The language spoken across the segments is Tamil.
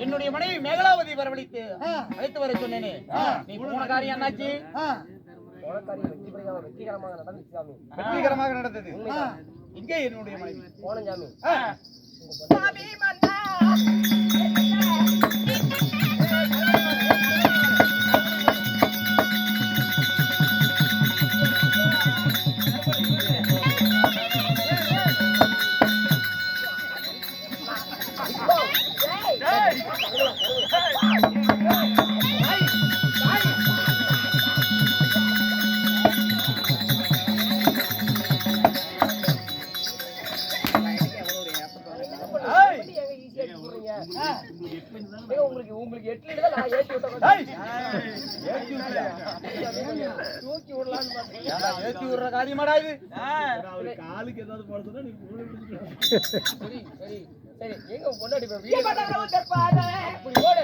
என்னுடைய மனைவி மேகலாவதி வரவழைத்து அழைத்து வர சொன்னேனே, நீ போன காரியம் என்னாச்சு? வெற்றிகரமாக நடந்துச்சு சாமி. வெற்றிகரமாக நடந்தது. இங்கே என்னுடைய மனைவி போன சாமி. சாமி மன்னா உங்களுக்கு 8 லிட்டர் நான் ஏத்தி தூக்கி விடலான்னு பார்த்தீங்க. ஏத்தி விடுற காரியமாடா இது? காலுக்கு ஏதாவது போட சொன்னா நீ சரி சரி சரி எங்க பொண்டாடி போய் அப்படி ஓடு.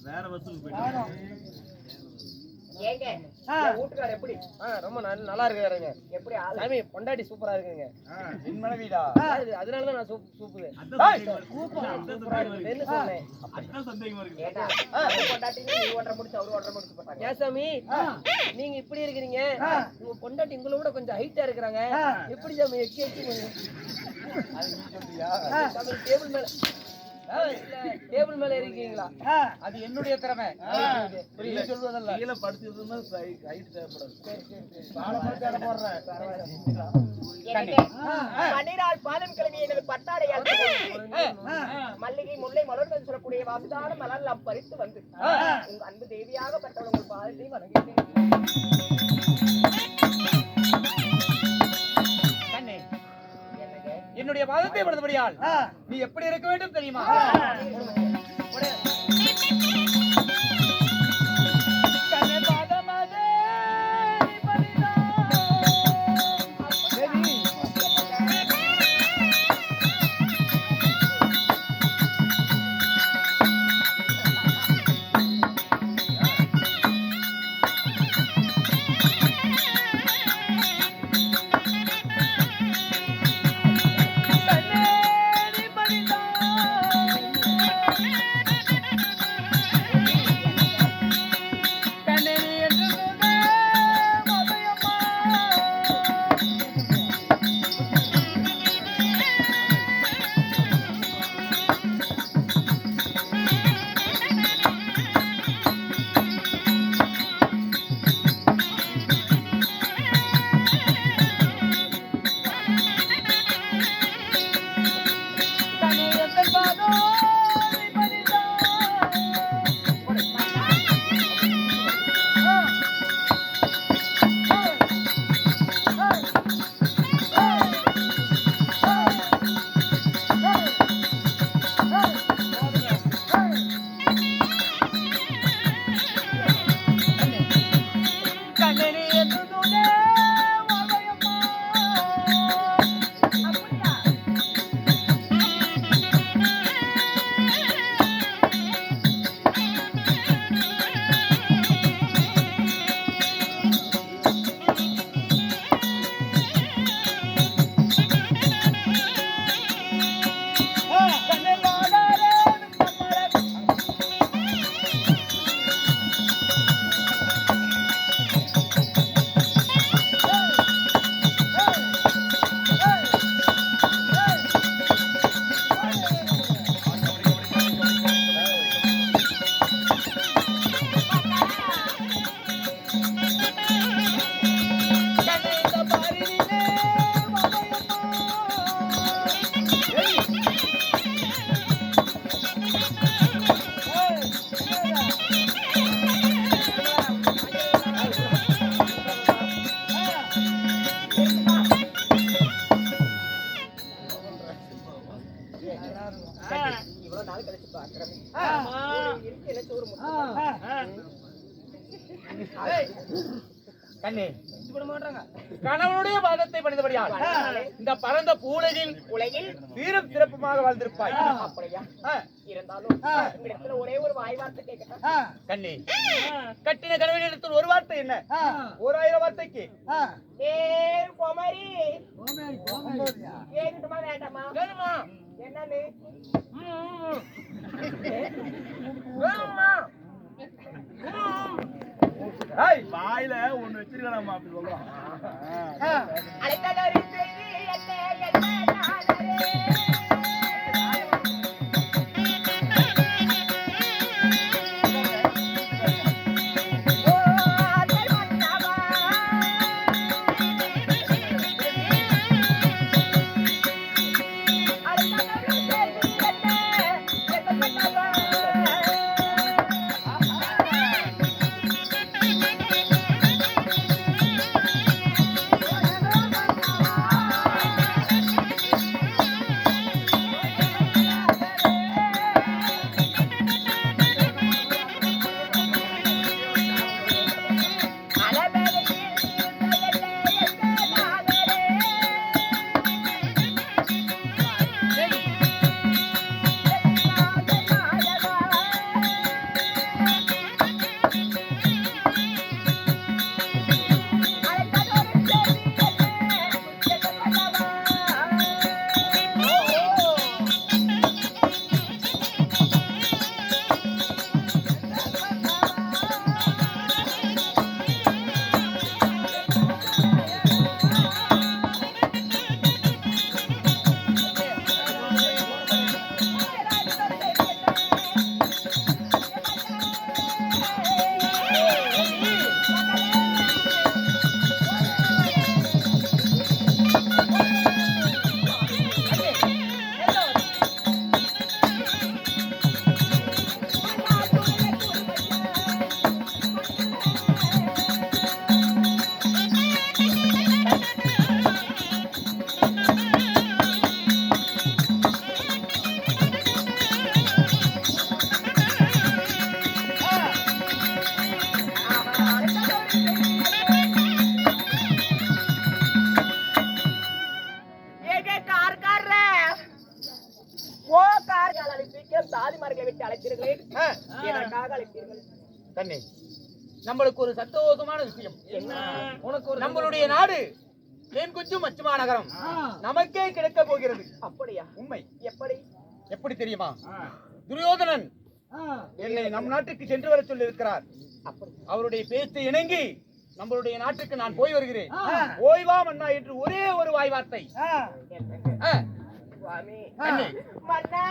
வேற வசூல் போயிட்டு ஏங்க வீட்டுக்காரர் எப்படி? ரொம்ப நல்லா இருக்காருங்க. எப்படி சாமி பொண்டாட்டி சூப்பரா இருக்குங்க. என் மனைவிடா. அதனாலதான் நான் சூப்பு ஏன் சாமி நீங்க இப்படி இருக்கிறீங்க? உங்க பொண்டாட்டி உங்களை விட கொஞ்சம் ஹைட்டா இருக்கிறாங்க. எப்படி சாமி எக்கி டேபிள் மேல டேபிள் மேல இருக்கீங்களா? அது என்னுடைய திறமை. புரியல சொல்வதல்ல. கீழே படுத்துறதுன்னா ஹைட் தேவைப்படாது. பன்னிரால் பாதம் கிளவி எனது பட்டாடையால் மல்லிகை முல்லை மலர்கள் சொல்லக்கூடிய வாசிதான மலர்லாம் பறித்து வந்து உங்க அன்பு தேவியாக பட்டவள் உங்கள் பாதத்தை வணங்குகிறேன். என்னுடைய பாதத்தை படுத்தபடியால் நீ எப்படி இருக்க வேண்டும் தெரியுமா? பாக்குறேன் ஆமா. இருக்கு எனக்கு ஒரு முத்தம். கண்ணே கணவனுடைய பாதத்தை பணிந்தபடியால் இந்த பரந்த பூலகில் உலகில் சீரும் சிறப்புமாக வாழ்ந்திருப்பாய். அப்படியா ஆ, இருந்தாலும் உங்களிடத்துல ஒரே ஒரு வாய் வார்த்தை கேட்கட்டா? கண்ணே கட்டின கணவனிடத்தில் ஒரு வார்த்தை என்ன 1000 வார்த்தைக்கு ஏ குமரி கேட்கட்டுமா வேண்டாமா? என்னன்னு வாயில ஒண்ணு வச்சிருக்கலாமா அப்படி சொல்றான். அழைத்ததொரு செய்தி என்ன என்ன நானரே. தாதிமார்களை விட்டு அழைத்தீர்களே, எதற்காக அழைத்தீர்கள்? கண்ணே நம்மளுக்கு ஒரு சந்தோஷமான விஷயம். உனக்கு ஒரு நம்மளுடைய நாடு தேன்குச்சும் மச்சுமா நகரம் நமக்கே கிடைக்க போகிறது. அப்படியா? உண்மை. எப்படி எப்படி தெரியுமா? துரியோதனன் என்னை நம் நாட்டுக்கு சென்று வர சொல்லி இருக்கிறார். அவருடைய பேச்சை இணங்கி நம்மளுடைய நாட்டுக்கு நான் போய் வருகிறேன். ஓய்வா மன்னா என்று ஒரே ஒரு வாய் வார்த்தை. சுவாமி கண்ணே மன்னா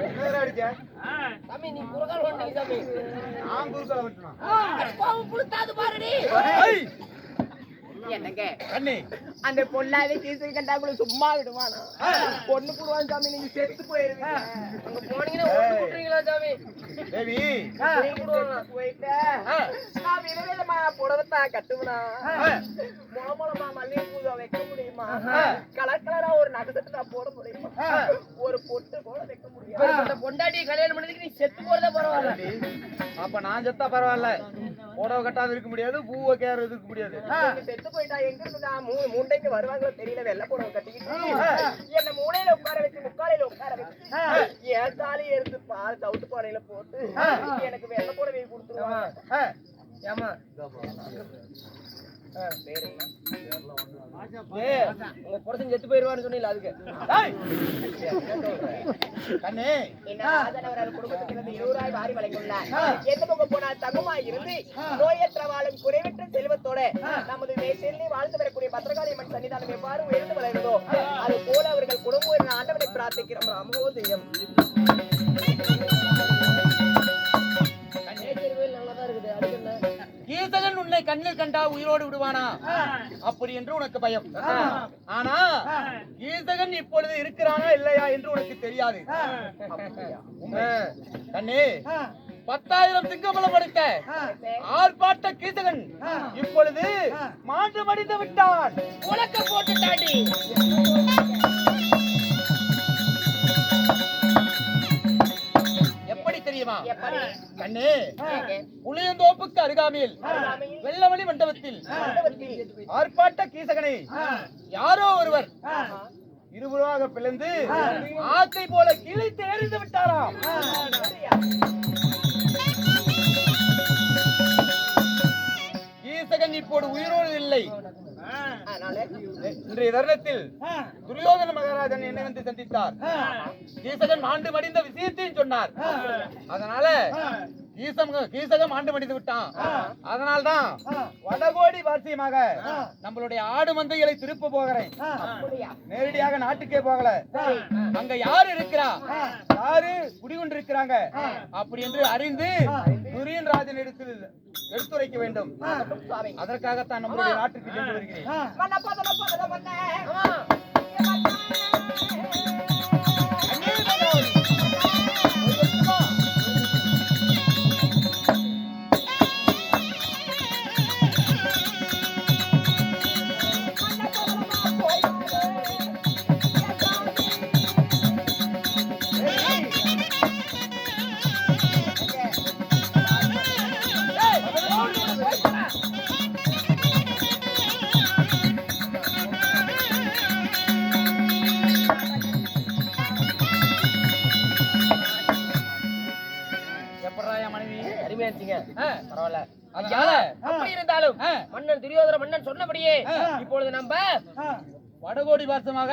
என்னடா அடிச்ச? சாமி நீ குறுகால் வந்தீங்க சாமி. நான் குறுக்கால வெட்டணும். கோவம் புளுத்தாது பாருடி. ஏய், என்னங்க கண்ணி அந்த பொல்லாத கீசை கண்டாக்குள்ள சும்மா விடுவானா பொண்ணு போடுவான் சாமி நீங்க செத்து போயிருவீங்க அங்க போனீங்கன்னா ஓட்டு போட்டுறீங்களா சாமி? தேவி நீங்க செத்து போயிட்ட நான் விரைவிலமா புடவத்தா கட்டுவனா மொளமொளமா மல்லிகை பூஜை வைக்க முடியுமா கலர் கலரா ஒரு நகசட்டு நான் போட முடியுமா ஒரு பொட்டு கூட வைக்க முடியும் அந்த பொண்டாட்டி கல்யாணம் பண்ணதுக்கு நீ செத்து போறதே பரவாயில்ல. அப்ப நான் செத்தா பரவாயில்ல, புடவை கட்டாத இருக்க முடியாது, பூ வைக்காத இருக்க முடியாது. நீங்க செத்து போயிட்டா எங்க இருந்து நான் மூண்டைக்கு வருவாங்களோ தெரியல வெள்ளை புடவை கட்டிக்கிட்டு என்ன மூளையில உட்கார வச்சு முக்காலையில உட்கார வச்சு என் தாலி எடுத்து பால் சவுட்டு பானையில போட்டு எனக்கு வெள்ளை புடவை கொடுத்துருவாங்க ஏமா உங்க புருஷன் செத்து போயிருவான்னு சொன்னீங்களா அதுக்கு? ஏய், கண்ணே என்ன ஆதரவரால் குடும்பத்துக்கு இருந்து 20,000 வாரி வழங்கியுள்ளார். எந்த பக்கம் போனால் தகுமாய் இருந்து நோயற்ற வாழும் குறைவற்ற செல்வத்தோட நமது செல்லி வாழ்ந்து வரக்கூடிய பத்திரகாளி அம்மன் சன்னிதானம் எவ்வாறு உயர்ந்து வளர்ந்தோ அது போல அவர்கள் குடும்பம் ஆண்டவனை பிரார்த்திக்கிறோம். ராமோதயம் நல்லதா இருக்குது. அதுக்கு என்ன? கீசகன் உன்னை கண்ணில் கண்டா உயிரோடு விடுவானா அப்படி என்று உனக்கு பயம். ஆனா கீசகன் இப்பொழுது இருக்கிறானா இல்லையா என்று உனக்கு தெரியாது. உண்மை. கண்ணே 10,000 சிங்கமலம் படைத்த ஆர்ப்பாட்ட கீசகன் இப்பொழுது மாண்டு மடிந்து விட்டான். உலக்க போட்டு தாண்டி எப்படி தெரியுமா எப்படி கண்ணே? புளியந்தோப்புக்கு அருகாமையில் வெள்ளமணி மண்டபத்தில் ஆர்ப்பாட்ட கீசகனை யாரோ ஒருவர் இருபுறாக பிளந்து ஆத்தை போல கிழித்து எறிந்து விட்டாராம். கீசகன் இப்போது உயிரோடு இல்லை. இன்றைய தருணத்தில் துரியோதன மகாராஜன் என்னை வந்து சந்தித்தார். கீசகன் மாண்டு மடிந்த விஷயத்தையும் சொன்னார். அதனால கீசகம் ஆண்டு மடிந்து விட்டான். அதனால்தான் வடகோடி வாசியமாக நம்மளுடைய ஆடு மந்தைகளை திருப்ப போகிறேன். நேரடியாக நாட்டுக்கே போகல. அங்க யாரு இருக்கிறா, யாரு குடிகொண்டிருக்கிறாங்க அப்படி என்று அறிந்து துரியன் ராஜன் இடத்தில் எடுத்துரைக்க வேண்டும். அதற்காகத்தான் நம்மளுடைய நாட்டுக்கு சென்று வருகிறேன். பரவாயில்ல. அப்படி இருந்தாலும் மன்னன் துரியோதன மன்னன் சொன்னபடியே இப்பொழுது நம்ம வடகோடி வாசமாக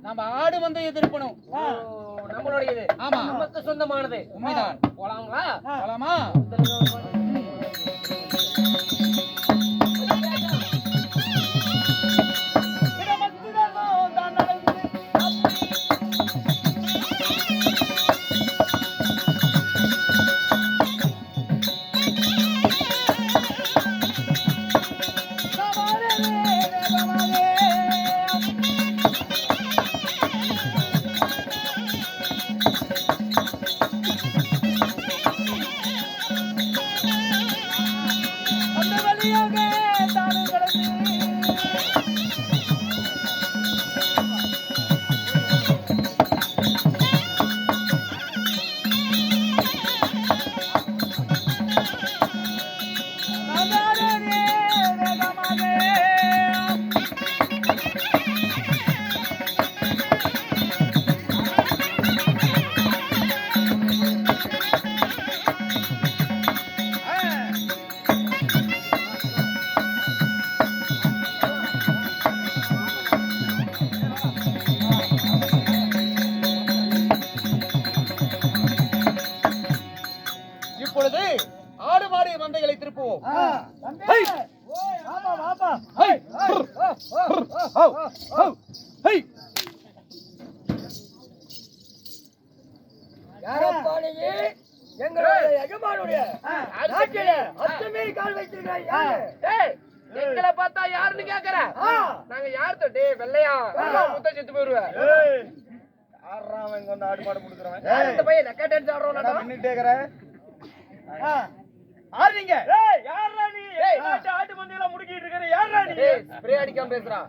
நம்ம ஆடு மந்தையை திருப்பணும். நம்மளுடையது. ஆமா, நமக்கு சொந்தமானது. உண்மைதான். போலாங்களா? போலாமா? இப்பொழுது ஆடு மாடு மந்தைகளை திருப்புவோம். யாரப்பா நீங்க? எங்களுடைய எஜமானுடைய நாட்டிலே அத்துமீறி கால் வைத்திருக்கிறாய் யாரு? எங்களை பார்த்தா யாருன்னு கேக்குற? நாங்க யார் தொட்டி வெள்ளையா முத்த செத்து போயிருவேன். ஆறாம இங்க வந்து ஆடு மாடு முடுக்குறவன். அந்த பையன் நக்கா டான்ஸ் ஆடுறோம். நான் நின்னுட்டே இருக்கறேன். ஆடுறீங்க. யாரா நீ? ஆட்டு மந்தையில முடுக்கிட்டு இருக்கற யாரா நீ? ஸ்ப்ரே அடிக்காம பேசுறான்.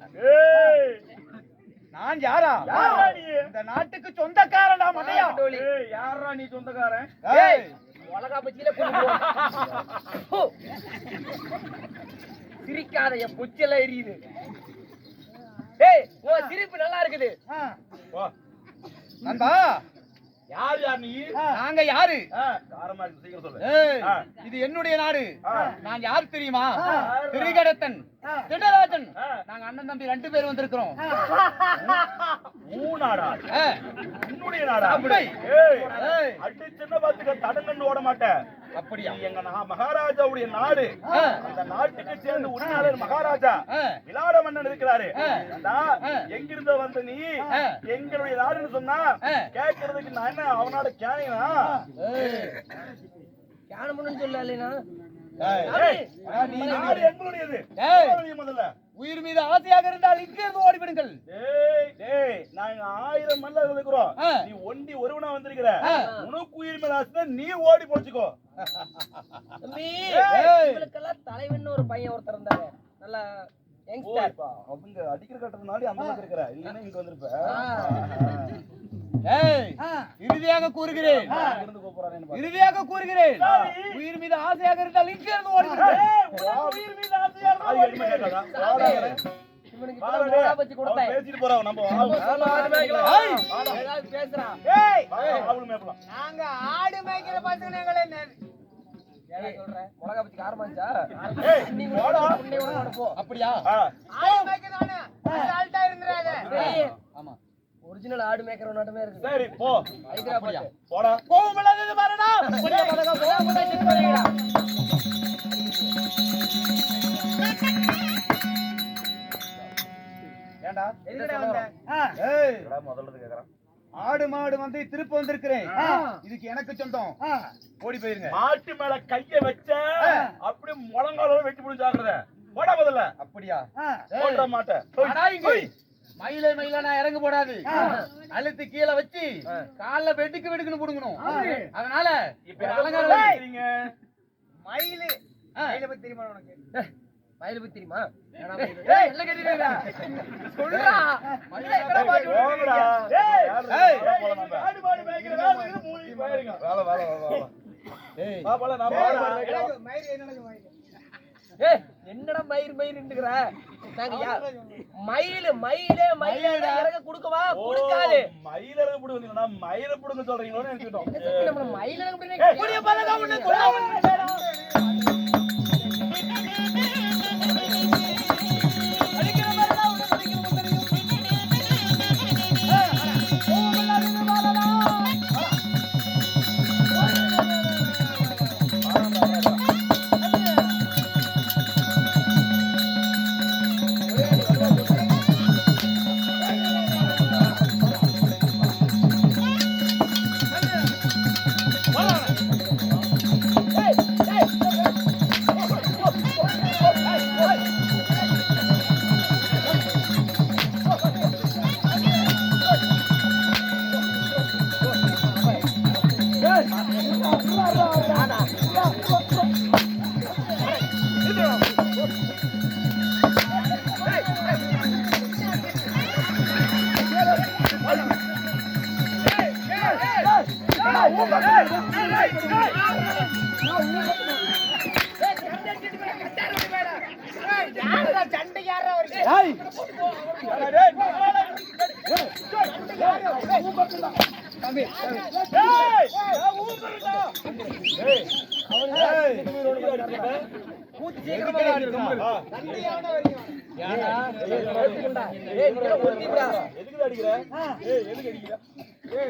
நான் யாரா? யாரா நீ? இந்த நாட்டுக்கு சொந்தக்காரன்டா மண்டையா. யாரா நீ சொந்தக்காரன்? உலகா பச்சியில குளிப்போ. சிரிக்காத என் புச்சல எரியுது. ஏய் உன் சிரிப்பு நல்லா இருக்குது. நண்பா யார் நீ? நாங்க யாரு? காரமா இருக்கு, சீக்கிரம் சொல்லு. இது என்னுடைய நாடு. நான் யார் தெரியுமா? திரிகடத்தன், திடராஜன். நாங்க அண்ணன் தம்பி 2 பேர் வந்திருக்கிறோம். மூணாடா? என்னுடைய நாடா? அடி சின்ன பாத்துக்க தடங்கன்னு ஓட மாட்டேன். அப்படியா? எங்க மகாராஜாவுடைய நாடு. அந்த நாட்டுக்கு சேர்ந்து உரிமையாளர் மகாராஜா விளாட மன்னன் இருக்கிறாரு. எங்கிருந்த வந்த நீ எங்களுடைய நாடுன்னு சொன்னா கேட்கறதுக்கு நான் என்ன அவனோட கேனையா? கேனமுன்னு சொல்லலைனா நாடு எங்களுடையது. முதல்ல உயிர் மீது ஆசையாக இருந்தால் இங்கிருந்து ஓடிவிடுங்கள். நாங்க 1000 மல்லர்கள் இருக்கிறோம். நீ ஒண்டி ஒருவனா வந்திருக்கிற. உனக்கு உயிர் மேல ஆசை, நீ ஓடி போச்சுக்கோ. தம்பி இவளுக்கெல்லாம் தலைவன் ஒரு பையன் ஒருத்தர் இருந்தாரு. நல்ல யங்ஸ்டர். அவங்க அடிக்கிற கட்டறதுனால அந்த மாதிரி இருக்கிற. இல்லன்னா இங்க வந்திருப்ப. இறுதியாக கூறுகிறேன், இறுதியாக கூறுகிறேன், உயிர் மீது ஆசையாக இருந்தால் இங்கிருந்து ஓடிவிடுங்கள். உயிர் மீது ஆசையா வச்சு கொடுத்தேன். பேசிட்டு போறோம் நம்ம. பேசுறான். நாங்க ஆடு மேய்க்கிற பசங்க எங்களை சொல்றேன் மிளகா பச்சி காரமாச்சா? அப்படியா? ஆடு மேய்க்கிறானே அசால்ட்டா இருந்துறாத. ஆமா, ஒரிஜினல் ஆடு மேய்க்கிற நாட்டமே இருக்கு. சரி போ. ஹைதராபாத் போடா. கோவமல்லாதது பாருடா. ஏண்டா எதுக்குடா வந்த? ஏய், முதல்ல கேக்குறான். ஆடு மாடு வந்து திருப்ப வந்திருக்கிறேன். இதுக்கு எனக்கு சொந்தம். ஓடி போயிருங்க. மாட்டு மேல கைய வச்ச அப்படி முழங்கால வெட்டி புடிச்சாக்குறத. போடா முதல்ல. அப்படியா? போட மாட்டேன். மயிலை மயில நான் இறங்க போடாது. அழுத்து கீழே வச்சு கால்ல வெட்டுக்கு வெட்டுக்குன்னு புடுங்கணும். அதனால இப்ப அலங்காரம் வைக்கிறீங்க. மயிலு மயில பத்தி தெரியுமா உனக்கு? மயில பத்தி தெரியுமா? ஏய் எல்லாம் கேட்டிருக்கா? சொல்றா. மயில எங்கடா பாட்டு போங்கடா. ஏய் ஏய் ஆடு மாடு மேய்க்கிற வேலை இது மூடி போயிருங்க. வேலை. ஏய், வா போல நான் போறேன். மயில என்னடா மயில? ஏய் என்னடா மயிர்ன்னுங்கற? நாங்க யார்? மயிலே இறங்க குடுக்கவா? குடுக்காது. மயில இறங்க புடி வந்தீங்கன்னா மயில புடுங்க சொல்றீங்களோன்னு நினைச்சிட்டோம். நம்ம மயில இறங்க புடிங்க. புடிய பலகா உன்னை கொல்ல.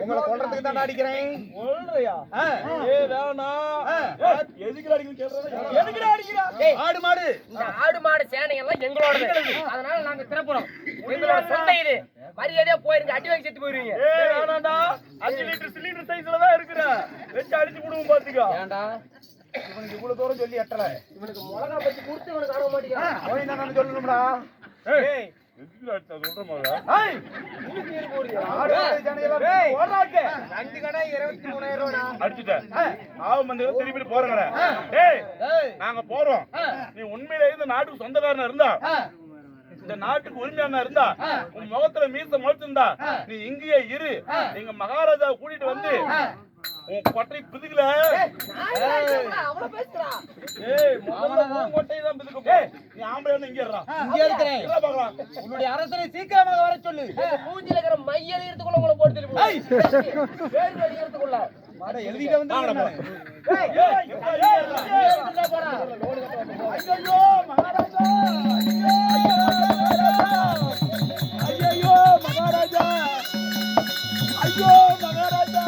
உங்களை கொல்றதுக்கு தான் அடிக்கிறேன். ஆடு மாடு இந்த ஆடு மாடு சேனை எல்லாம் எங்களோடது. அதனால நாங்க திறப்புறோம். எங்களோட சொந்த இது. மரியாதையா போயிருங்க. அடி வாங்கி செத்து போயிருவீங்க. 5 லிட்டர் சிலிண்டர் சைஸ்ல தான் இருக்கிற. விடுவோம் பாத்துக்கோ. ஏன்டா இவனுக்கு இவ்வளவு தூரம் சொல்லி எட்டல. இவனுக்கு மிளகா பத்தி கொடுத்து இவனுக்கு ஆக மாட்டேங்கிறான். போய் என்னன்னு சொல்லணும்டா. ஏய், எதுக்குடா அடிச்சா சொல்ற மாதிரி? ஏய், இன்னும் நீர் போடுறியா? ஆடுறது ஜனங்கெல்லாம் ஓடுறாங்க. 2 கடை 23,000 ரூபாடா. அடிச்சுட்டேன். ஆவு மந்திரம் திருப்பி போறங்கற. டேய், நாங்க போறோம். நீ உண்மையிலே இந்த நாட்டுக்கு சொந்தக்காரனா இருந்தா, இந்த நாட்டுக்கு உரிமையாளனா இருந்தா, உன் முகத்துல மீச முளைச்சிருந்தா, நீ இங்கேயே இரு. எங்க மகாராஜாவை கூட்டிட்டு வந்து உன் கொட்டை பிதுக்கல. அவள பேசுறா. ஏய், முதல்ல உன் கொட்டையை தான் பிதுக்க. ஏய், நீ ஆம்பளை வந்து இங்க இருடா. இங்க இருக்கிறேன். என்ன பார்க்கலாம்? உன்னுடைய அரசனை சீக்கிரமாக வர சொல்லு. மூஞ்சில இருக்கிற மையல் எடுத்துக்குள்ள உங்களை போட்டு திருப்பி வேறு வடிக்கிறதுக்குள்ள வாடா, எழுதிட்டு வந்து வாங்கடா, ஏய், ஏய், எடுத்துட்டா போடா. ஐயோ மகாராஜா, ஐயோ மகாராஜா, ஐயோ மகாராஜா,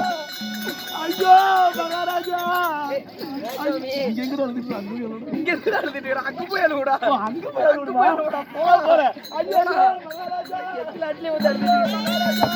ஐயோ மகாராஜா. இங்க எங்க வந்துட்டு இங்க இருந்து அழுதுட்டு அங்க போய் அழுடா. அங்க போய் அழுடா. போற ஐயோ மகாராஜா, எத்தனை அட்லி வந்து அழுதுட்டு மகாராஜா.